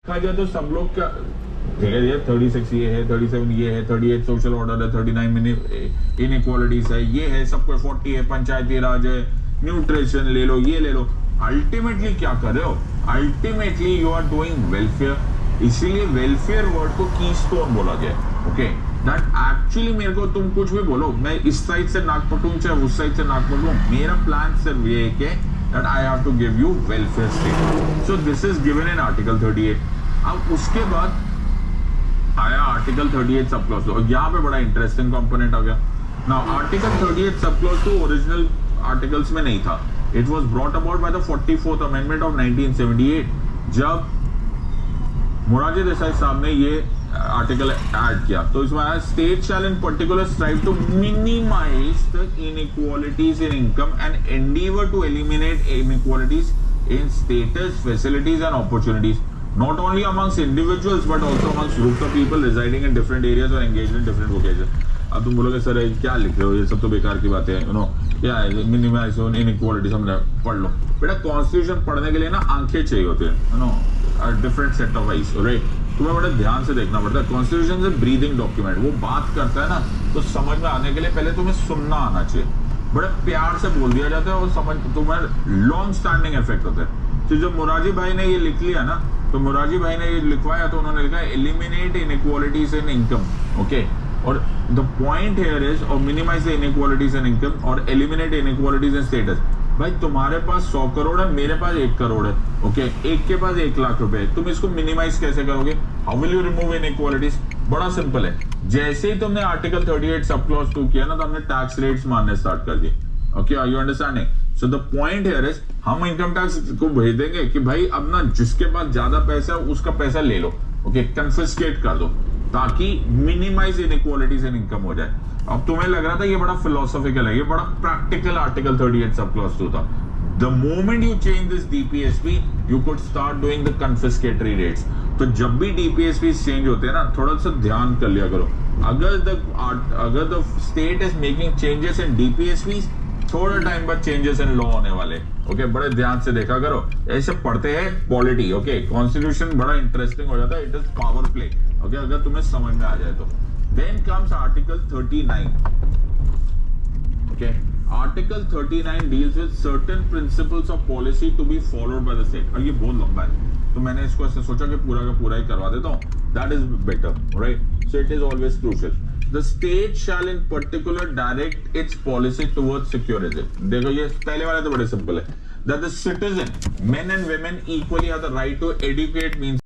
देखा जाए तो सब लोग क्या ठीक है, ये 36 ये है, 37 ये है, 38 सोशल ऑर्डर है, 39 इनइक्वालिटीज है, ये है, सबको 40 है, पंचायती राज है, न्यूट्रिशन ले लो, ये ले लो। अल्टीमेटली क्या कर रहे हो? Ultimately you are doing welfare. इसीलिए वेलफेयर वर्ड को कीस्टोन बोला गया। ओके, दैट एक्चुअली मेरे को तुम कुछ भी बोलो, मैं इस साइड से नाक पटूं चाहे उस साइड से नाक पटूं, मेरा प्लान सिर्फ ये है कि that I have to give you welfare state. So this is given in Article 38. अब उसके बाद आया Article 38 सब क्लॉज 2 और यहाँ पे बड़ा इंटरेस्टिंग कंपोनेंट आ गया। Now Article 38 सब क्लॉज 2 ओरिजिनल आर्टिकल्स में नहीं था। It was brought about by the 44th Amendment of 1978 जब मोरारजी देसाई साहब ने ये आर्टिकल ऐड किया। तो इसमें आया state shall in particular strive to minimize the inequalities in income and endeavour to eliminate inequalities in status, facilities and opportunities not only amongst individuals but also amongst groups of people residing in different areas or engaged in different vocations. अब तुम बोलोगे sir क्या लिख रहे हो, ये सब तो बेकार की बातें हैं, यू नो क्या है मिनिमाइज इनइक्वालिटी, समझ पढ़ लो बेटा। कॉन्स्टिट्यूशन पढ़ने के लिए ना आंखें चाहिए होते हैं, you know different set of eyes, right. तुम्हें बड़े ध्यान से देखना पड़ता है। कॉन्स्टिट्यूशन इज ब्रीदिंग डॉक्यूमेंट, वो बात करता है ना तो समझ में आने के लिए पहले तुम्हें सुनना आना चाहिए। बड़े प्यार से बोल दिया जाता है और समझ तुम्हें लॉन्ग स्टैंडिंग इफेक्ट होता है। तो जब मोरारजी भाई ने ये लिख लिया ना, तो मोरारजी भाई ने ये लिखवाया तो उन्होंने लिखा eliminate inequalities in income. Okay, और द पॉइंट हियर इज और minimize the inequalities in income और एलिमिनेट इनइक्वालिटीज इन स्टेटस। भाई तुम्हारे पास 100 करोड़ है, मेरे पास 1 करोड़ है। ओके, एक के पास 1 लाख रुपए है, तुम इसको मिनिमाइज कैसे करोगे? How will you remove inequalities? बड़ा सिंपल है। जैसे ही तुमने आर्टिकल 38 सब क्लॉज 2 किया ना, तो हमने टैक्स रेट्स मारने स्टार्ट कर दिए। Okay, are you understanding? So the point here is हम इनकम टैक्स को भेज देंगे कि भाई अब ना जिसके पास ज्यादा पैसा है उसका पैसा ले लो। ओके, कन्फिस्केट कर दो ताकि मिनिमाइज इनइक्वालिटीज इन इनकम हो जाए। अब तुम्हें लग रहा था ये बड़ा फिलोसॉफिकल है, ये बड़ा प्रैक्टिकल आर्टिकल 38 सब क्लॉज 2 था। The moment you change this DPSP you could start doing the confiscatory rates. तो जब भी डीपीएसपी चेंज होते हैं ना, थोड़ा सा ध्यान कर लिया करो। अगर the state is making changes in DPSP, थोड़ा टाइम बाद चेंजेस इन लॉ होने वाले। ओके, बड़े ध्यान से देखा करो। ऐसे पढ़ते हैं पॉलिटी। ओके, कॉन्स्टिट्यूशन बड़ा इंटरेस्टिंग हो जाता है। It is power play. Okay, अगर तुम्हें समझ में आ जाए तो। Then comes article 39। Okay, article 39 deals with certain principles of policy to be followed by the state. और ये बहुत लंबा है तो मैंने इसको ऐसे सोचा कि पूरा का पूरा ही करवा देता हूँ। That is better, right? So it is always crucial. The state shall in particular direct its policy towards security. देखो ये पहले वाले तो बड़े सिंपल है। That the citizen, men and women equally have the right to educate means